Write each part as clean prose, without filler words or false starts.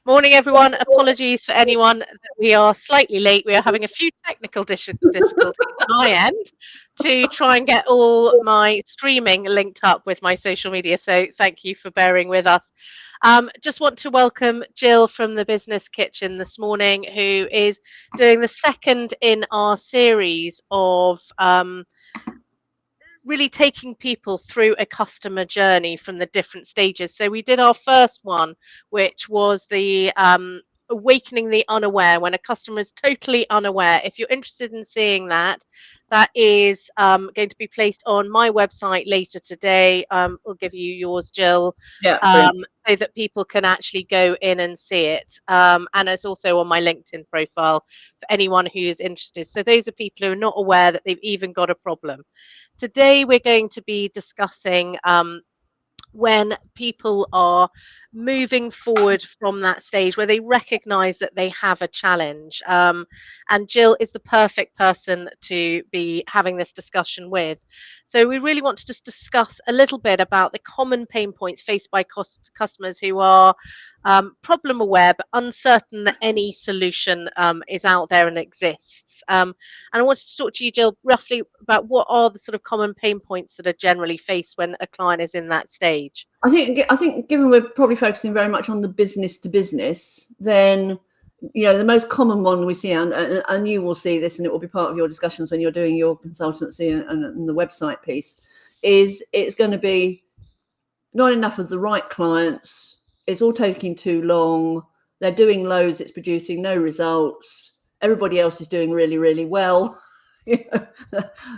Morning, everyone. Apologies for anyone that we are slightly late. We are having a few technical difficulties on my end to try and get all my streaming linked up with my social media. So thank you for bearing with us. Just want to welcome Jill from the Business Kitchen this morning, who is doing the second in our series of really taking people through a customer journey from the different stages. So we did our first one, which was the awakening the unaware, when a customer is totally unaware. If you're interested in seeing that, that is going to be placed on my website later today. I'll give you yours, Jill, Yeah, brilliant. so that people can actually go in and see it. And it's also on my LinkedIn profile for anyone who is interested. So those are people who are not aware that they've even got a problem. Today, we're going to be discussing when people are moving forward from that stage where they recognize that they have a challenge. And Jill is the perfect person to be having this discussion with. So we really want to just discuss a little bit about the common pain points faced by customers who are problem aware but uncertain that any solution is out there and exists. And I wanted to talk to you, Jill, roughly about what are the sort of common pain points that are generally faced when a client is in that stage. I think given we're probably focusing very much on the business to business, then the most common one we see, and you will see this, and it will be part of your discussions when you're doing your consultancy and the website piece, is it's going to be not enough of the right clients. It's all taking too long. They're doing loads. It's producing no results. Everybody else is doing really, really well.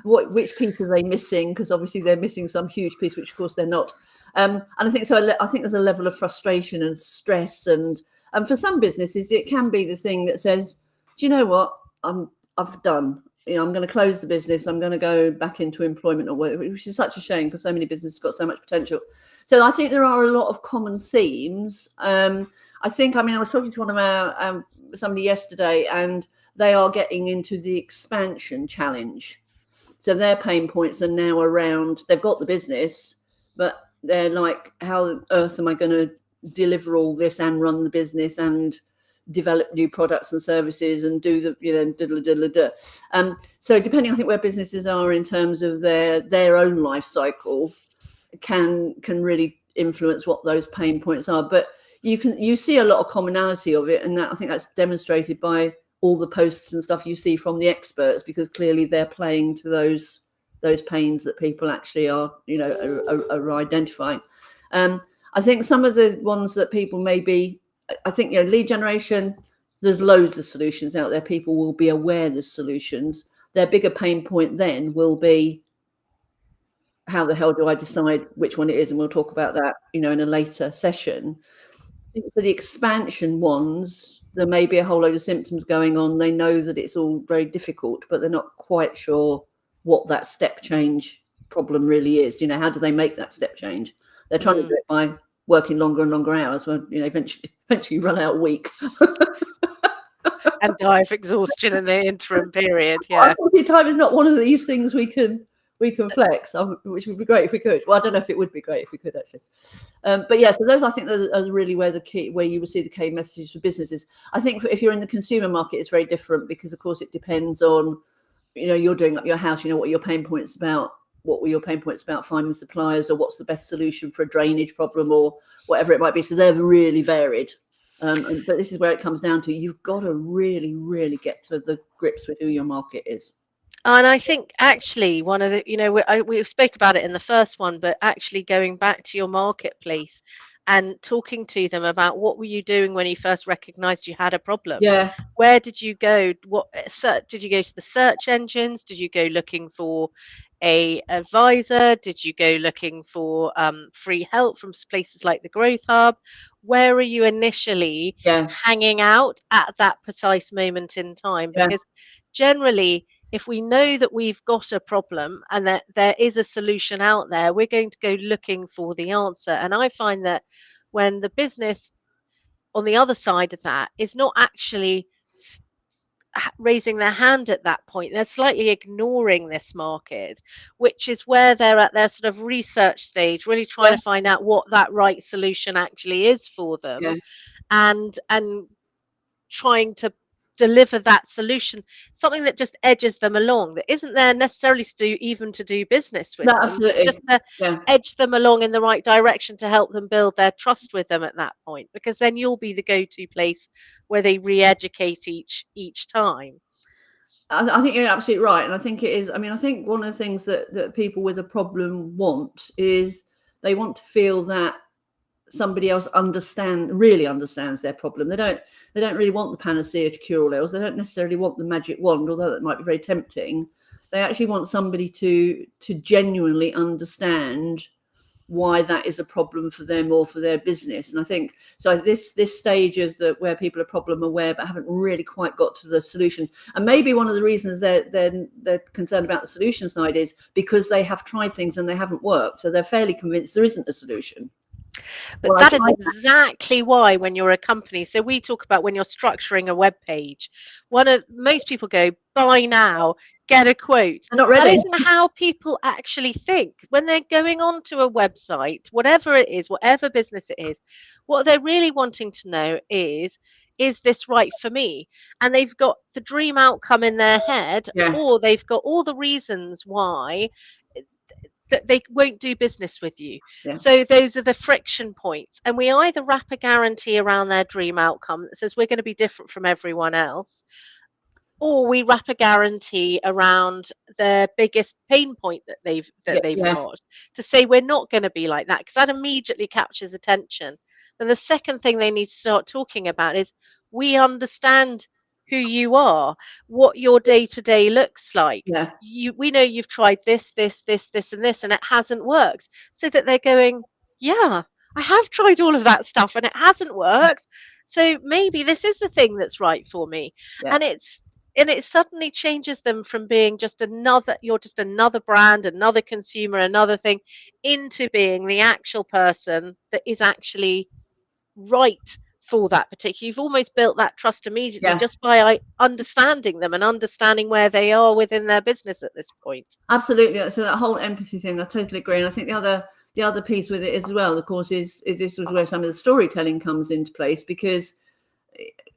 Which piece are they missing? Because obviously they're missing some huge piece, which of course they're not. And I think so. I think there's a level of frustration and stress, and for some businesses, it can be the thing that says, "Do you know what? I've done. I'm going to close the business. I'm going to go back into employment or whatever," which is such a shame because so many businesses got so much potential. So I think there are a lot of common themes. I was talking to one of our somebody yesterday, and they are getting into the expansion challenge. So their pain points are now around, they've got the business, but they're like, how on earth am I going to deliver all this and run the business and develop new products and services and do the so depending, I think, where businesses are in terms of their own life cycle can really influence what those pain points are. But you see a lot of commonality of it, and I think that's demonstrated by all the posts and stuff you see from the experts, because clearly they're playing to those pains that people actually are identifying. I think some of the ones that people maybe, I think, lead generation, there's loads of solutions out there. People will be aware there's solutions. Their bigger pain point then will be, how the hell do I decide which one it is? And we'll talk about that, in a later session. For the expansion ones, there may be a whole load of symptoms going on. They know that it's all very difficult, but they're not quite sure what that step change problem really is. How do they make that step change? They're trying to do it by working longer and longer hours. Well, eventually run out week. And die of exhaustion in the interim period. Yeah. Time is not one of these things we can flex, which would be great if we could. Well, I don't know if it would be great if we could, actually. But yeah, so those, I think, are really where you will see the key messages for businesses. I think if you're in the consumer market, it's very different, because of course it depends on, you're doing up your house, what are your pain points about? What were your pain points about finding suppliers, or what's the best solution for a drainage problem, or whatever it might be. So they're really varied. But this is where it comes down to, you've got to really, really get to the grips with who your market is. And I think actually one of the, we spoke about it in the first one, but actually going back to your marketplace and talking to them about what were you doing when you first recognized you had a problem? Yeah. Where did you go? What did you go to the search engines? Did you go looking for a advisor? Did you go looking for free help from places like the Growth Hub? Where are you initially hanging out at that precise moment in time? Because generally, if we know that we've got a problem and that there is a solution out there, we're going to go looking for the answer. And I find that when the business on the other side of that is not actually raising their hand at that point. They're slightly ignoring this market, which is where they're at their sort of research stage, really trying Yeah. to find out what that right solution actually is for them, Yeah. and trying to deliver that solution, something that just edges them along, that isn't there necessarily to do business with No, them, but absolutely. just to Yeah. edge them along in the right direction to help them build their trust with them at that point, because then you'll be the go-to place where they re-educate each time. I think you're absolutely right. And I think it is, I mean, I think one of the things that people with a problem want is they want to feel that somebody else really understands their problem. They don't really want the panacea to cure all ills. They don't necessarily want the magic wand, although that might be very tempting. They actually want somebody to genuinely understand why that is a problem for them or for their business. And I think so this stage of where people are problem aware but haven't really quite got to the solution, and maybe one of the reasons they're concerned about the solution side is because they have tried things and they haven't worked, so they're fairly convinced there isn't a solution. But that is exactly why, when you're a company, so we talk about when you're structuring a web page, most people go, buy now, get a quote. They're not ready. That isn't how people actually think. When they're going onto a website, whatever it is, whatever business it is, what they're really wanting to know is this right for me? And they've got the dream outcome in their head, or they've got all the reasons why that they won't do business with you. Yeah. So those are the friction points. And we either wrap a guarantee around their dream outcome that says we're going to be different from everyone else, or we wrap a guarantee around their biggest pain point that they've got, to say we're not going to be like that, because that immediately captures attention. Then the second thing they need to start talking about is, we understand who you are, what your day-to-day looks like. We know you've tried this, and this, and it hasn't worked. So that they're going, yeah, I have tried all of that stuff and it hasn't worked. So maybe this is the thing that's right for me. And it suddenly changes them from being you're just another brand, another consumer, another thing, into being the actual person that is actually right for that particular. You've almost built that trust immediately just by understanding them and understanding where they are within their business at this point. Absolutely. So that whole empathy thing, I totally agree. And I think the other piece with it as well, of course, is this is where some of the storytelling comes into place, because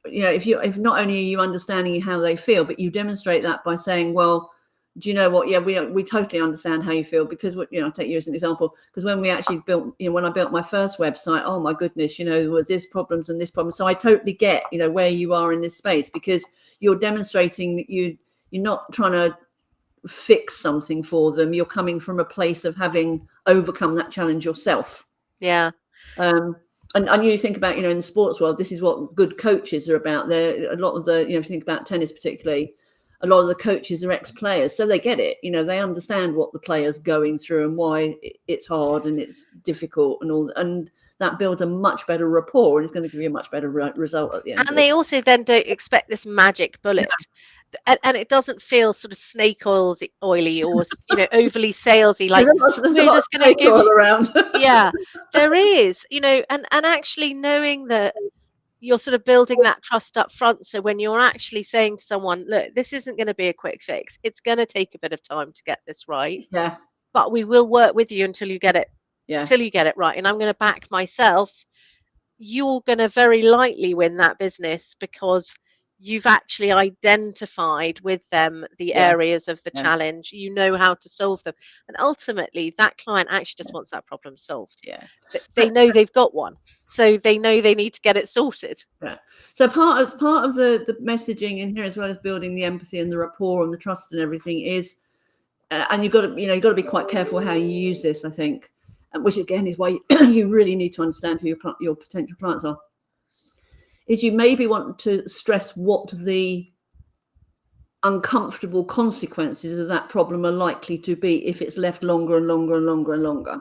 if not only are you understanding how they feel, but you demonstrate that by saying, well, do you know what? Yeah, we totally understand how you feel, because I'll take you as an example. Because when we actually built, when I built my first website, oh my goodness, there was this problems and this problem. So I totally get, where you are in this space, because you're demonstrating that you're not trying to fix something for them. You're coming from a place of having overcome that challenge yourself. Yeah. And you think about, in the sports world, this is what good coaches are about. There, a lot of the, if you think about tennis particularly, a lot of the coaches are ex-players, so they get it. They understand what the player's going through and why it's hard and it's difficult and all. And that builds a much better rapport, and it's going to give you a much better result at the end. And they also then don't expect this magic bullet. Yeah. And it doesn't feel sort of snake oily or overly salesy. Like, there's a lot of snake oil around. Yeah, there is. And actually knowing that you're sort of building that trust up front. So when you're actually saying to someone, look, this isn't going to be a quick fix. It's going to take a bit of time to get this right. Yeah. But we will work with you until you get it. Yeah. Until you get it right. And I'm going to back myself. You're going to very likely win that business because you've actually identified with them the areas of the challenge. You know how to solve them. And ultimately, that client actually just wants that problem solved. Yeah. They know they've got one. So they know they need to get it sorted. Yeah. So part of the messaging in here, as well as building the empathy and the rapport and the trust and everything, is, and you've got to be quite careful how you use this, I think, which again is why you really need to understand who your potential clients are. Is you maybe want to stress what the uncomfortable consequences of that problem are likely to be if it's left longer and longer and longer and longer.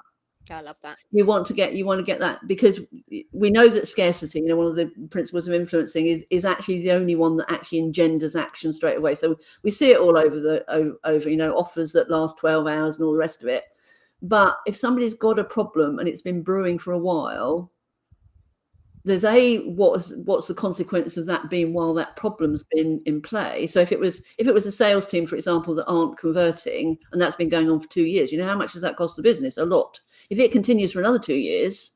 I love that. You want to get that, because we know that scarcity, one of the principles of influencing is actually the only one that actually engenders action straight away. So we see it all over offers that last 12 hours and all the rest of it. But if somebody's got a problem and it's been brewing for a while, there's what's the consequence of that being while that problem's been in play. So if it was a sales team, for example, that aren't converting, and that's been going on for 2 years, how much does that cost the business? A lot. If it continues for another 2 years,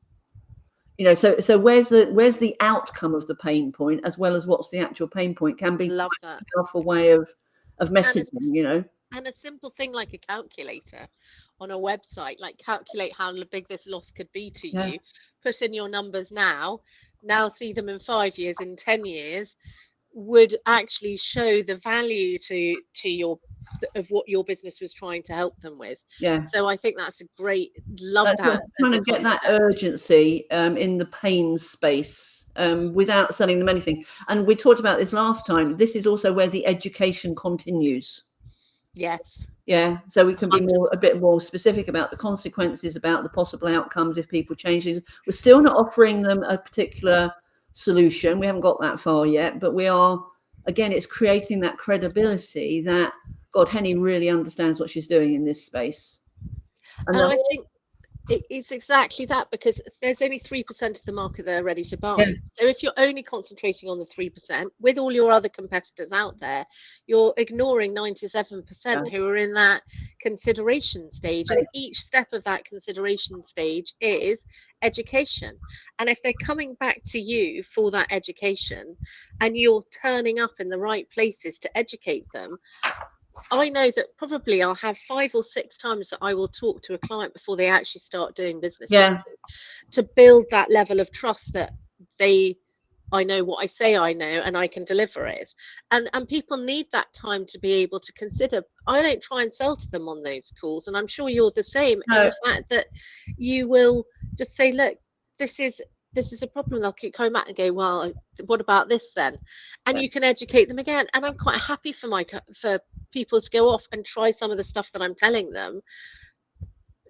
so where's the outcome of the pain point, as well as what's the actual pain point, can be Love quite that. a powerful way of messaging. And a simple thing like a calculator on a website, like calculate how big this loss could be to you, put in your numbers now see them in 5 years, in 10 years, would actually show the value to of what your business was trying to help them with. So I think that's a great, love that. Trying to get that urgency in the pain space without selling them anything. And we talked about this last time. This is also where the education continues. Yes. Yeah. So we can be a bit more specific about the consequences, about the possible outcomes if people change things. We're still not offering them a particular solution. We haven't got that far yet, but we are, again, it's creating that credibility that, God, Henny really understands what she's doing in this space. And I think it's exactly that, because there's only 3% of the market that are ready to buy. So if you're only concentrating on the 3% with all your other competitors out there, you're ignoring 97% who are in that consideration stage. And each step of that consideration stage is education. And if they're coming back to you for that education and you're turning up in the right places to educate them, I know that probably I'll have 5 or 6 times that I will talk to a client before they actually start doing business with me, to build that level of trust that I know what I say I know and I can deliver it. And people need that time to be able to consider. I don't try and sell to them on those calls, and I'm sure you're the same. In the fact that you will just say, look, this is a problem. They'll keep coming back and go, well, what about this then? And you can educate them again. And I'm quite happy for people to go off and try some of the stuff that I'm telling them.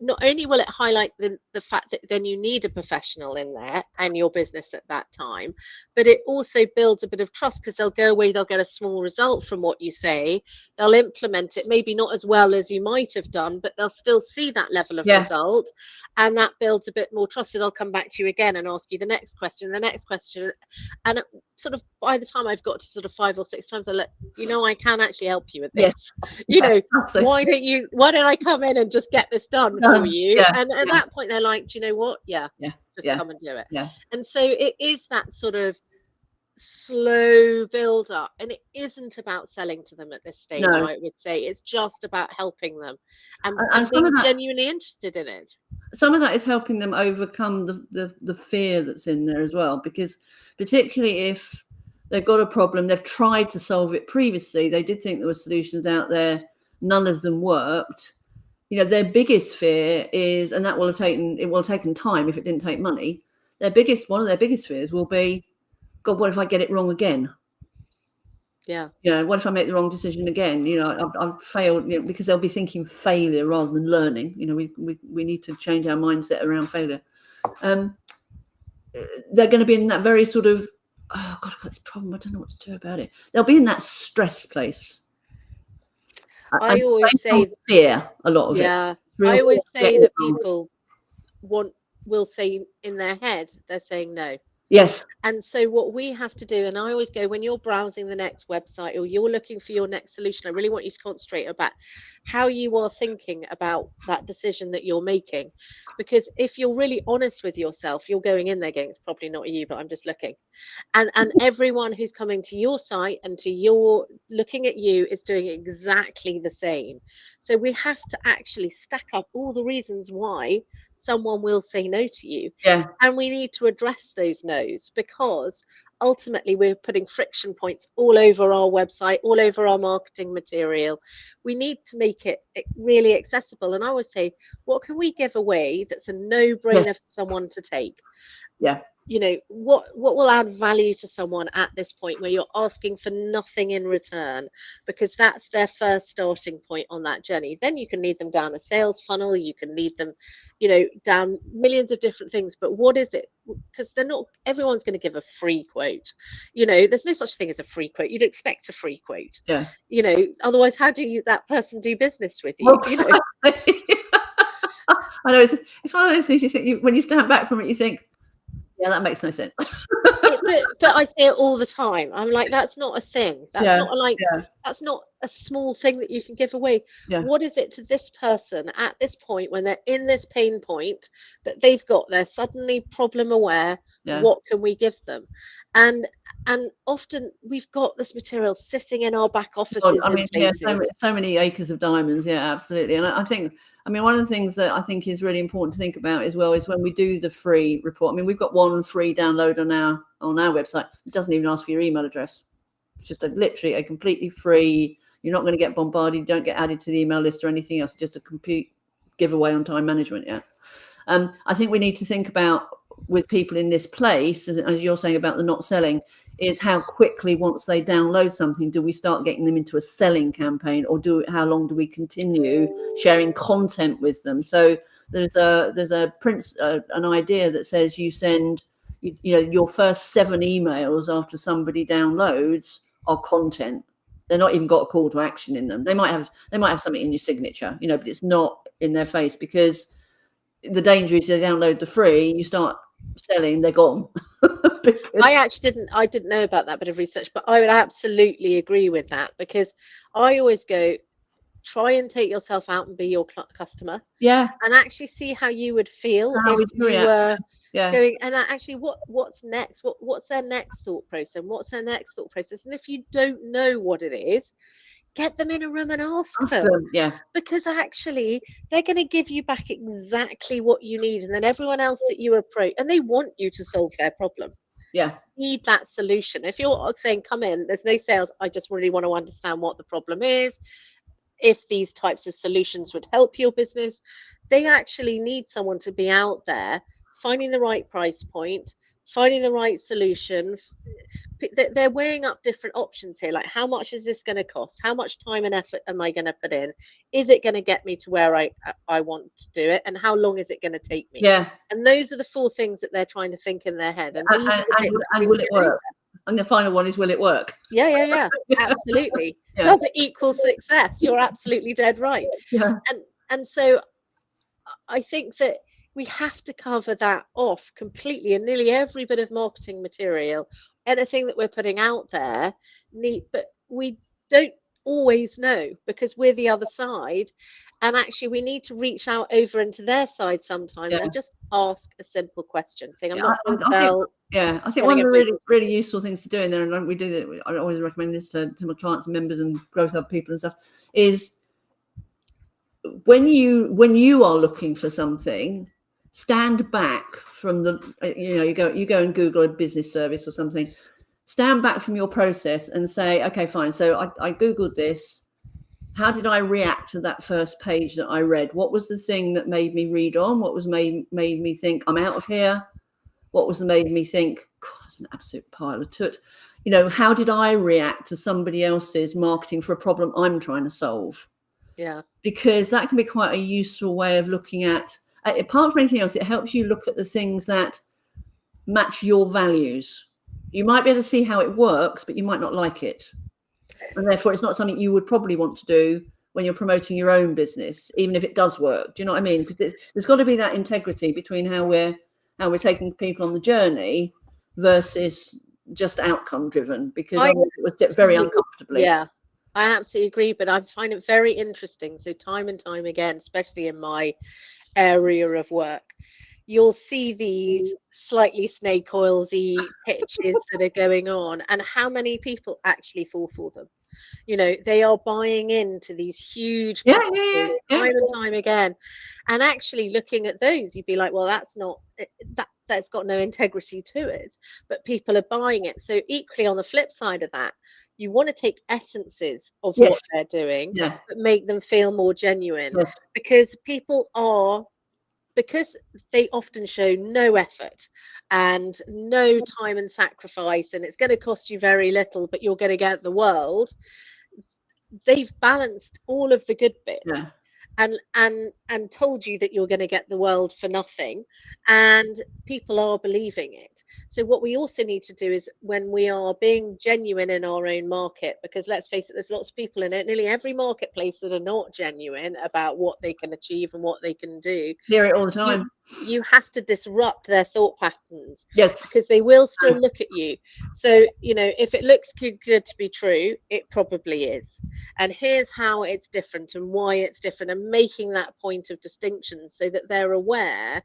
Not only will it highlight the fact that then you need a professional in there and your business at that time, but it also builds a bit of trust, because they'll go away, they'll get a small result from what you say, they'll implement it, maybe not as well as you might have done, but they'll still see that level of result, and that builds a bit more trust. So they'll come back to you again and ask you the next question, and it, sort of by the time I've got to sort of 5 or 6 times, I let I can actually help you with this. Why don't I come in and just get this done for you? And at that point they're like, do you know what? Just come and do it. And so it is that sort of slow build up, and it isn't about selling to them at this stage. I would say it's just about helping them and being genuinely interested in it. Some of that is helping them overcome the fear that's in there as well, because particularly if they've got a problem, they've tried to solve it previously, they did think there were solutions out there, none of them worked. Their biggest fear is, and it will have taken time if it didn't take money, one of their biggest fears will be, God, what if I get it wrong again? What if I make the wrong decision again? I've failed, because they'll be thinking failure rather than learning. We need to change our mindset around failure. They're going to be in that very sort of, oh God, I've got this problem, I don't know what to do about it. They'll be in that stress place. I always say fear a lot of it. I always say that people will say in their head, they're saying no. Yes. And so what we have to do, and I always go, when you're browsing the next website or you're looking for your next solution, I really want you to concentrate about how you are thinking about that decision that you're making. Because if you're really honest with yourself, you're going in there going, it's probably not you, but I'm just looking. And everyone who's coming to your site and looking at you is doing exactly the same. So we have to actually stack up all the reasons why someone will say no to you. And we need to address those no's, because ultimately we're putting friction points all over our website, all over our marketing material. We need to make it really accessible. And I always say, what can we give away that's a no-brainer for someone to take? What will add value to someone at this point where you're asking for nothing in return, because that's their first starting point on that journey. Then you can lead them down a sales funnel, you can lead them down millions of different things, but what is it? Because everyone's going to give a free quote. There's no such thing as a free quote. You'd expect a free quote. Otherwise how do that person do business with you? I know it's one of those things you think when you stand back from it, you think, yeah, that makes no sense. but I say it all the time. I'm like, that's not a thing. That's Yeah, not like yeah, that's not a small thing that you can give away. yeah. What is it to this person at this point when they're in this pain point that they've got? They're suddenly problem aware. Yeah. What can we give them? And and often we've got this material sitting in our back Well, offices I in mean, yeah, places. so many acres of diamonds. Yeah, absolutely. And I think, I mean, one of the things that I think is really important to think about as well is when we do the free report. I mean, we've got one free download on our website. It doesn't even ask for your email address. It's just literally a completely free. You're not going to get bombarded. You don't get added to the email list or anything else. It's just a complete giveaway on time management. Yeah. I think we need to think about with people in this place, as you're saying about the not selling, is how quickly once they download something, do we start getting them into a selling campaign, or how long do we continue sharing content with them? So there's an idea that says you send, your first 7 emails after somebody downloads are content. They're not even got a call to action in them. They might have something in your signature, but it's not in their face, because the danger is they download the free, you start selling, they're gone. I didn't know about that bit of research, but I would absolutely agree with that, because I always go, try and take yourself out and be your customer, Yeah, and actually see how you would feel how if would you you react? were Yeah, going, and actually what's next, what's their next thought process, and if you don't know what it is, get them in a room and ask ask them, them. Yeah, because actually they're going to give you back exactly what you need, and then everyone else that you approach, and they want you to solve their problem, yeah, need that solution. If you're saying, come in, there's no sales, I just really want to understand what the problem is, if these types of solutions would help your business, they actually need someone to be out there finding the right price point, finding the right solution. They're weighing up different options here, like, how much is this going to cost, how much time and effort am I going to put in, is it going to get me to where I want to do it, and how long is it going to take me? yeah. And those are the 4 things that they're trying to think in their head, and these are the bits And we will need it to get over. work? And the final one is, will it work? Yeah, absolutely. Yeah, Does it equal success? You're absolutely dead right. yeah, And so I think that we have to cover that off completely, and nearly every bit of marketing material, anything that we're putting out there, but we don't always know, because we're the other side, and actually we need to reach out over into their side sometimes yeah. and just ask a simple question, saying, I'm Yeah, not trying to I think, sell, yeah, I think one getting of a the business. really useful things to do in there, and we do that. I always recommend this to my clients and members and growth hub people and stuff, is when you are looking for something, stand back from the, you go and Google a business service or something. Stand back from your process and say, okay, fine. So I Googled this. How did I react to that first page that I read? What was the thing that made me read on? What was made me think I'm out of here? What was the made me think, God, that's an absolute pile of toot? How did I react to somebody else's marketing for a problem I'm trying to solve? Yeah. Because that can be quite a useful way of looking at, apart from anything else, it helps you look at the things that match your values. You might be able to see how it works, but you might not like it. And therefore, it's not something you would probably want to do when you're promoting your own business, even if it does work. Do you know what I mean? Because there's got to be that integrity between how we're taking people on the journey versus just outcome driven, because I otherwise it would sit very uncomfortably. Yeah, I absolutely agree, but I find it very interesting. So time and time again, especially in my area of work, you'll see these slightly snake oilsy pitches that are going on, and how many people actually fall for them. They are buying into these huge Yeah, packages yeah. time and time again. And actually looking at those, you'd be like, well, that's not that's got no integrity to it, but people are buying it. So equally, on the flip side of that, you want to take essences of what Yes. they're doing, Yeah. but make them feel more genuine, Yes. because because they often show no effort and no time and sacrifice, and it's going to cost you very little, but you're going to get the world. They've balanced all of the good bits, Yeah. and told you that you're going to get the world for nothing, and people are believing it. So what we also need to do is, when we are being genuine in our own market, because let's face it, there's lots of people in it, nearly every marketplace, that are not genuine about what they can achieve and what they can do. Hear it all the you time. you have to disrupt their thought patterns, Yes. because they will still look at you. So, if it looks good to be true, it probably is. And here's how it's different and why it's different, and making that point of distinction so that they're aware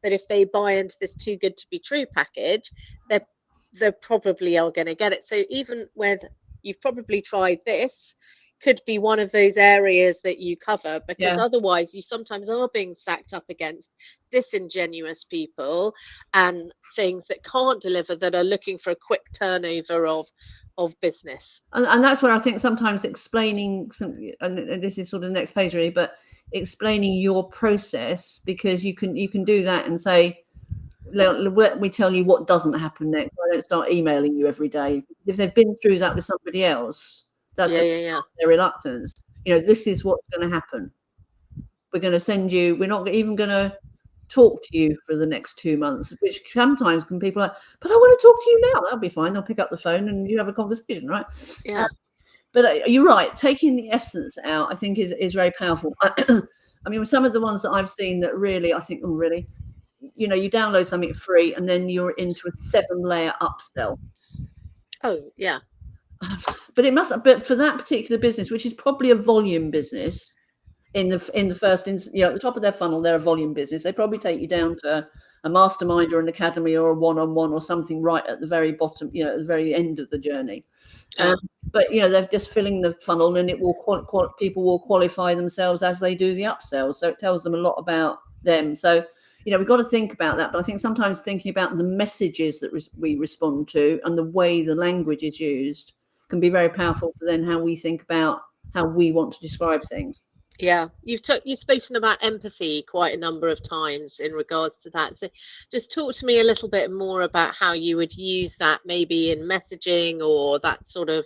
that if they buy into this too good to be true package, they probably are going to get it. So even with, you've probably tried this, could be one of those areas that you cover, because Yeah. otherwise you sometimes are being stacked up against disingenuous people and things that can't deliver, that are looking for a quick turnover of business. And that's where I think sometimes explaining some, and this is sort of the next page really, but explaining your process, because you can do that and say, let me tell you what doesn't happen next. I don't start emailing you every day. If they've been through that with somebody else, that's going to Yeah. their reluctance. This is what's going to happen. We're going to send you, we're not even going to talk to you for the next 2 months, which sometimes can people like, but I want to talk to you now. That'll be fine. They'll pick up the phone and you have a conversation, right? Yeah. But you're right. Taking the essence out, I think, is very powerful. I mean, some of the ones that I've seen that really, I think, oh, really, you download something free and then you're into a 7-layer upsell. Oh, yeah. But for that particular business, which is probably a volume business, in the first instance, at the top of their funnel, they're a volume business. They probably take you down to a mastermind or an academy or a one-on-one or something right at the very bottom, at the very end of the journey. Yeah. But they're just filling the funnel, and it will people will qualify themselves as they do the upsells. So it tells them a lot about them. So we've got to think about that. But I think sometimes thinking about the messages that we respond to and the way the language is used can be very powerful for then how we think about how we want to describe things. Yeah, you've spoken about empathy quite a number of times in regards to that. So just talk to me a little bit more about how you would use that, maybe in messaging or that sort of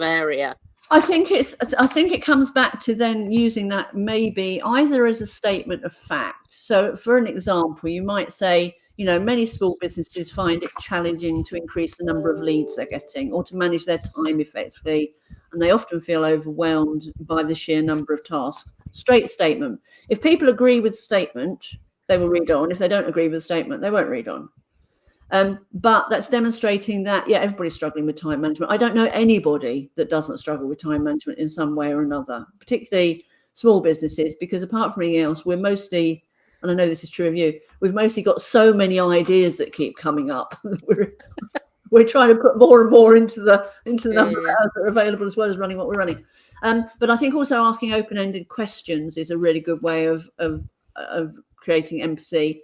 area. I think it comes back to then using that maybe either as a statement of fact. So for an example, you might say, many small businesses find it challenging to increase the number of leads they're getting or to manage their time effectively. And they often feel overwhelmed by the sheer number of tasks. Straight statement. If people agree with the statement, they will read on. If they don't agree with the statement, they won't read on. But that's demonstrating that, everybody's struggling with time management. I don't know anybody that doesn't struggle with time management in some way or another, particularly small businesses, because apart from anything else, we're mostly, and I know this is true of you, we've mostly got so many ideas that keep coming up. We're trying to put more and more into the number of hours that are available, as well as running what we're running. But I think also asking open-ended questions is a really good way of creating empathy.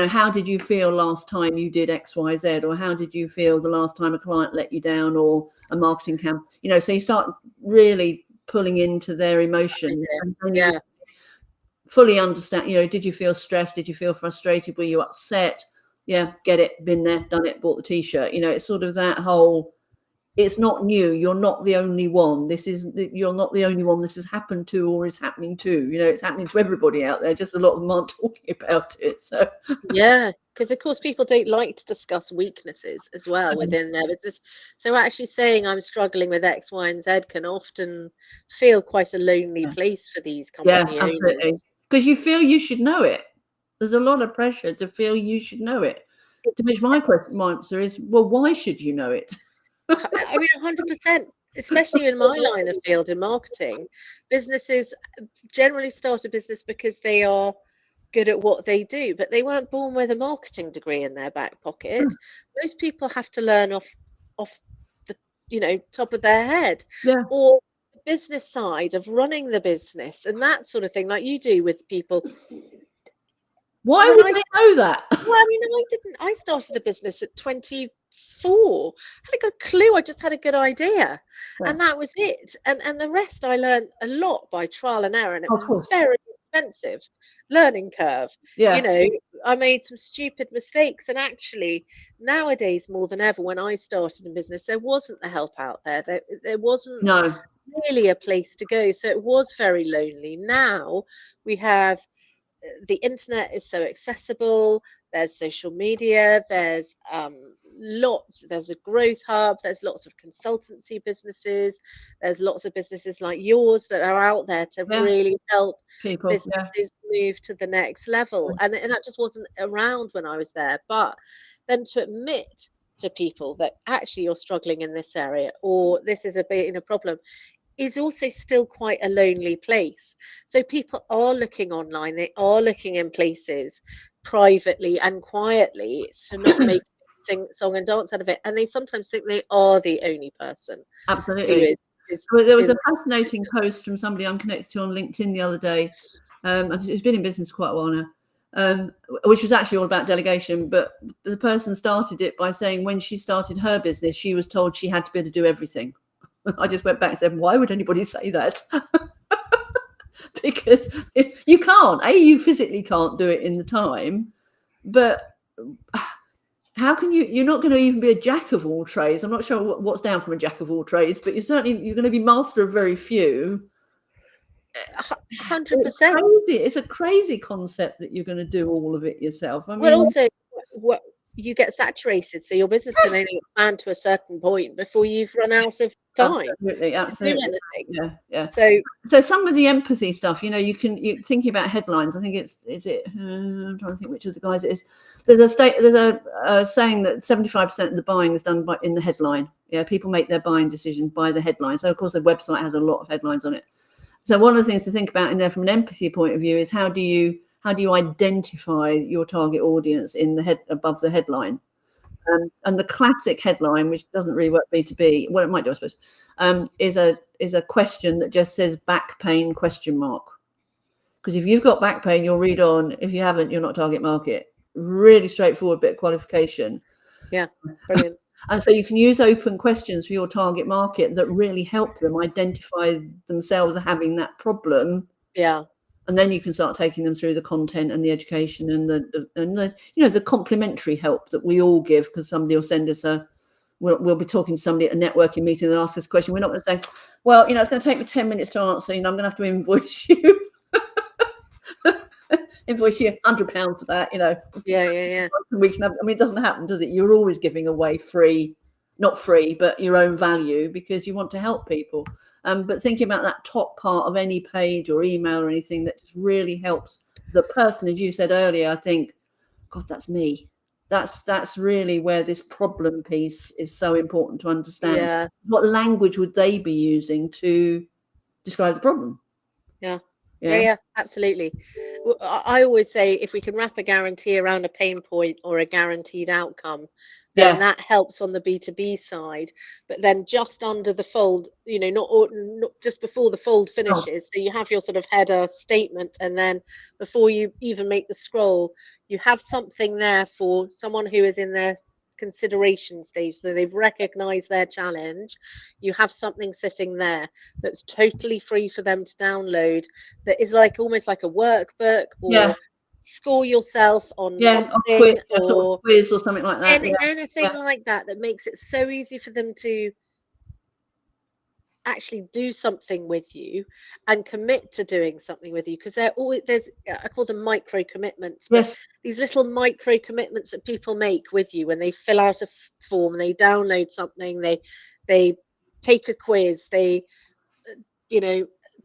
How did you feel last time you did X, Y, Z? Or how did you feel the last time a client let you down, or a marketing camp? So you start really pulling into their emotions. And fully understand, did you feel stressed? Did you feel frustrated? Were you upset? Yeah, get it, been there, done it, bought the t-shirt. It's sort of that whole, it's not new. You're not the only one. You're not the only one this has happened to or is happening to. It's happening to everybody out there. Just a lot of them aren't talking about it. So yeah, because of course people don't like to discuss weaknesses as well within their business. So actually saying I'm struggling with X, Y, and Z can often feel quite a lonely place for these company owners. Because you feel you should know it. There's a lot of pressure to feel you should know it. To which my answer is, well, why should you know it? I mean, 100%, especially in my line of field in marketing. Businesses generally start a business because they are good at what they do, but they weren't born with a marketing degree in their back pocket. Most people have to learn off the top of their head, or the business side of running the business and that sort of thing, like you do with people. Why would they know that? Well, I mean, I didn't. I started a business at 24. I had a good clue. I just had a good idea, and that was it. And the rest I learned a lot by trial and error, and it was very expensive learning curve. I made some stupid mistakes, and actually nowadays more than ever, when I started in business, there wasn't the help out there. There wasn't really a place to go, so it was very lonely. Now we have. The internet is so accessible. There's social media. There's there's a growth hub, there's lots of consultancy businesses, there's lots of businesses like yours that are out there to Yeah, really help people. Yeah. businesses move to the next level. And that just wasn't around when I was there. But then to admit to people that actually you're struggling in this area, or this is a problem, is also still quite a lonely place. So people are looking online, they are looking in places privately and quietly to not make sing song and dance out of it. And they sometimes think they are the only person who Absolutely. is Well, there was in a fascinating post from somebody I'm connected to on LinkedIn the other day. Who's been in business quite a while now, which was actually all about delegation. But the person started it by saying when she started her business, she was told she had to be able to do everything. I just went back and said, why would anybody say that? Because you can't. You physically can't do it in the time. But how can you're not going to even be a jack of all trades. I'm not sure what's down from a jack of all trades, but you're going to be master of very few. 100%. It's a crazy concept that you're going to do all of it yourself. I mean, Well, also, what you get saturated, so your business can only expand to a certain point before you've run out of time absolutely, to do anything. yeah. So Some of the empathy stuff, you're thinking about headlines. I think I'm trying to think which of the guys it is. There's a saying that 75% of the buying is done in the headline. Yeah, people make their buying decision by the headline. So of course, the website has a lot of headlines on it. So one of the things to think about in there from an empathy point of view is how do you identify your target audience in the head above the headline? And the classic headline, which doesn't really work B2B, well, it might do, I suppose, is a question that just says back pain ? Because if you've got back pain, you'll read on. If you haven't, you're not target market. Really straightforward bit of qualification. Yeah, brilliant. And so you can use open questions for your target market that really help them identify themselves having that problem. Yeah. And then you can start taking them through the content and the education and the complementary help that we all give, because somebody will send us we'll be talking to somebody at a networking meeting and ask us a question. We're not going to say, well, it's going to take me 10 minutes to answer, I'm going to have to invoice you. Invoice you £100 for that, Yeah. We can have, it doesn't happen, does it? You're always giving away not free, but your own value, because you want to help people. But thinking about that top part of any page or email or anything that just really helps the person, as you said earlier, I think, God, that's me. That's really where this problem piece is so important to understand. Yeah. What language would they be using to describe the problem? Yeah, absolutely. I always say if we can wrap a guarantee around a pain point or a guaranteed outcome, then that helps on the B2B side. But then just under the fold, not just before the fold finishes. So you have your sort of header statement, and then before you even make the scroll, you have something there for someone who is in their consideration stage, so they've recognized their challenge. You have something sitting there that's totally free for them to download, that is almost like a workbook, or score yourself on something, or quiz or something like that. Anything like that makes it so easy for them to actually do something with you and commit to doing something with you, because there's I call them micro commitments, but these little micro commitments that people make with you when they fill out a form, they download something, they take a quiz, they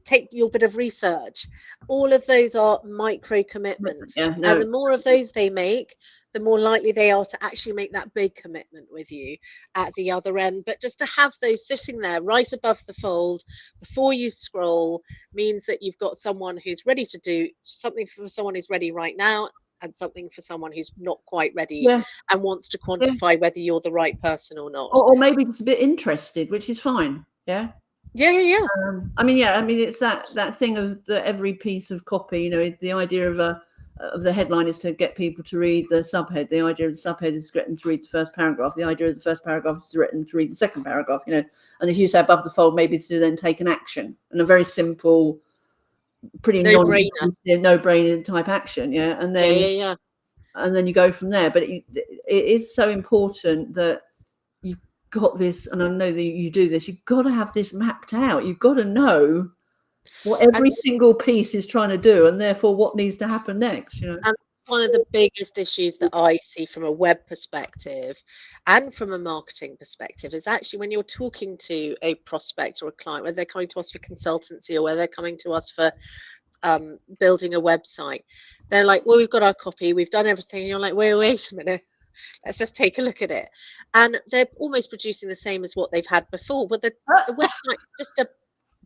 take your bit of research. All of those are micro commitments, and the more of those they make, the more likely they are to actually make that big commitment with you at the other end. But just to have those sitting there right above the fold before you scroll means that you've got someone who's ready to do something for someone who's ready right now, and something for someone who's not quite ready and wants to quantify whether you're the right person or not. Or maybe just a bit interested, which is fine. Yeah. It's that thing of every piece of copy, the idea of the headline is to get people to read the subhead. The idea of the subhead is to get them to read the first paragraph. The idea of the first paragraph is to get them to read the second paragraph, and as you say, above the fold, maybe to then take an action, and a very simple, pretty no-brainer type action. And then and then you go from there. But it is so important that you've got this, and I know that you do this, you've got to have this mapped out. You've got to know what every single piece is trying to do, and therefore what needs to happen next. And one of the biggest issues that I see from a web perspective and from a marketing perspective is actually when you're talking to a prospect or a client, whether they're coming to us for consultancy or whether they're coming to us for building a website, they're like, well, we've got our copy, we've done everything. And you're like, wait a minute, let's just take a look at it. And they're almost producing the same as what they've had before. But the website is just a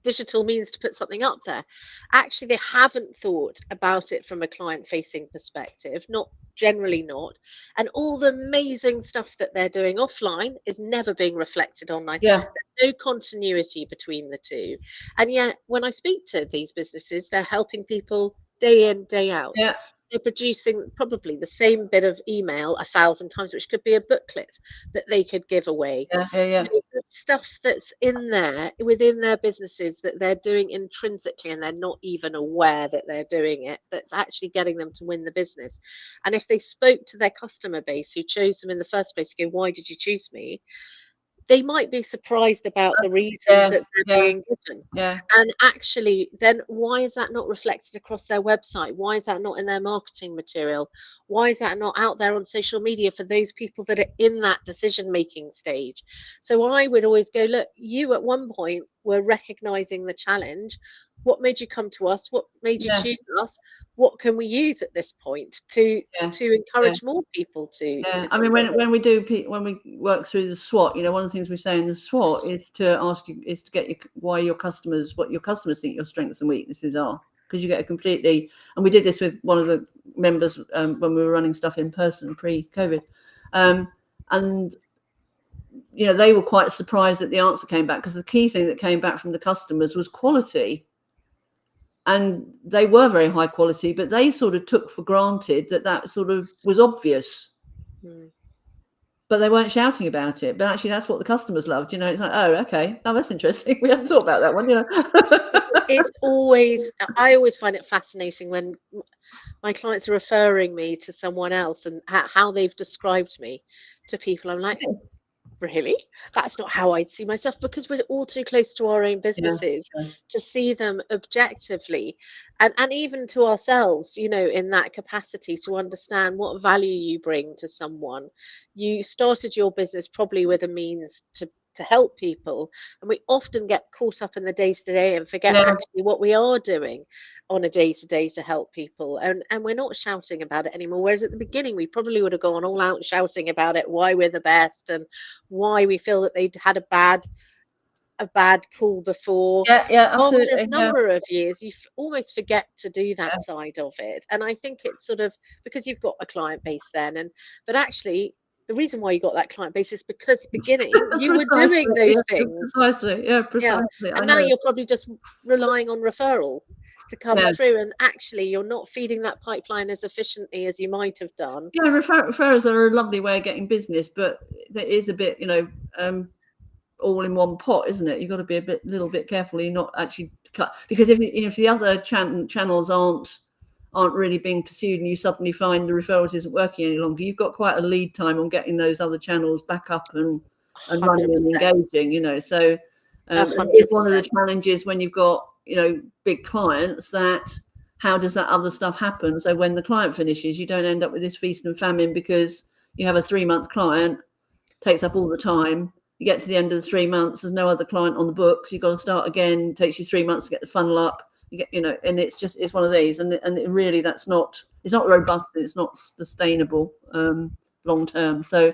digital means to put something up there. Actually, they haven't thought about it from a client facing perspective, not generally not. And all the amazing stuff that they're doing offline is never being reflected online. Yeah. There's no continuity between the two. And yet, when I speak to these businesses, they're helping people day in, day out. Yeah. They're producing probably the same bit of email 1,000 times, which could be a booklet that they could give away. Yeah. The stuff that's in there within their businesses that they're doing intrinsically and they're not even aware that they're doing it, that's actually getting them to win the business. And if they spoke to their customer base who chose them in the first place, go, why did you choose me? They might be surprised about the reasons that they're being given. Yeah. And actually, then why is that not reflected across their website? Why is that not in their marketing material? Why is that not out there on social media for those people that are in that decision-making stage? So I would always go, look, you at one point were recognizing the challenge. What made you come to us? What made you choose us? What can we use at this point to encourage more people to? I mean, when we work through the SWOT, one of the things we say in the SWOT is to ask you to get what your customers think your strengths and weaknesses are, because you get a completely. And we did this with one of the members when we were running stuff in person pre-COVID, and they were quite surprised that the answer came back, because the key thing that came back from the customers was quality. And they were very high quality, but they sort of took for granted that sort of was obvious. But they weren't shouting about it. But actually, that's what the customers loved. It's like, oh, okay. Oh, that's interesting. We hadn't thought about that one. It's always, I always find it fascinating when my clients are referring me to someone else and how they've described me to people. I'm like, really? That's not how I'd see myself, because we're all too close to our own businesses to see them objectively, and even to ourselves, in that capacity to understand what value you bring to someone. You started your business probably with a means to help people, and we often get caught up in the day-to-day and forget actually what we are doing on a day-to-day to help people, and we're not shouting about it anymore, whereas at the beginning we probably would have gone all out shouting about it, why we're the best and why we feel that they'd had a bad call before. Absolutely. After a number of years, you almost forget to do that side of it, and I think it's sort of because you've got a client base then, but actually the reason why you got that client base is because at the beginning you were doing those things. Precisely. And now you're probably just relying on referral to come through, and actually you're not feeding that pipeline as efficiently as you might have done. Referrals are a lovely way of getting business, but there is a bit, all in one pot, isn't it? You've got to be a little bit careful. You're not actually cut, because if the other channels aren't really being pursued, and you suddenly find the referrals isn't working any longer, you've got quite a lead time on getting those other channels back up and running and engaging. So it's one of the challenges when you've got big clients, that how does that other stuff happen? So when the client finishes, you don't end up with this feast and famine, because you have a 3-month client, takes up all the time. You get to the end of the 3 months, there's no other client on the books, you've got to start again. It takes you 3 months to get the funnel up. You get, and it's one of these, and it really, it's not robust, it's not sustainable long term. So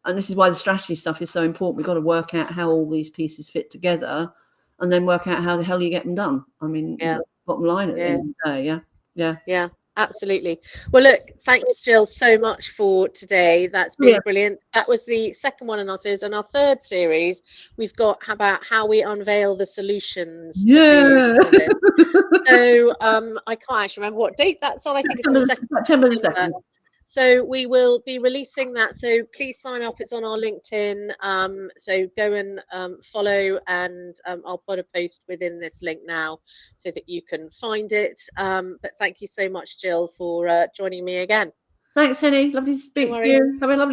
and this is why the strategy stuff is so important. We've got to work out how all these pieces fit together, and then work out how the hell you get them done. I mean, bottom line at the end of the day. Yeah. Absolutely. Well, look, thanks, Jill, so much for today. That's been brilliant. That was the second one in our series. And our third series, we've got about how we unveil the solutions to some of it. So I can't actually remember what date that's on. I think it's on September the 2nd. So we will be releasing that. So please sign up. It's on our LinkedIn. So go and follow, and I'll put a post within this link now so that you can find it. But thank you so much, Jill, for joining me again. Thanks, Henny. Lovely to speak to you. Have a lovely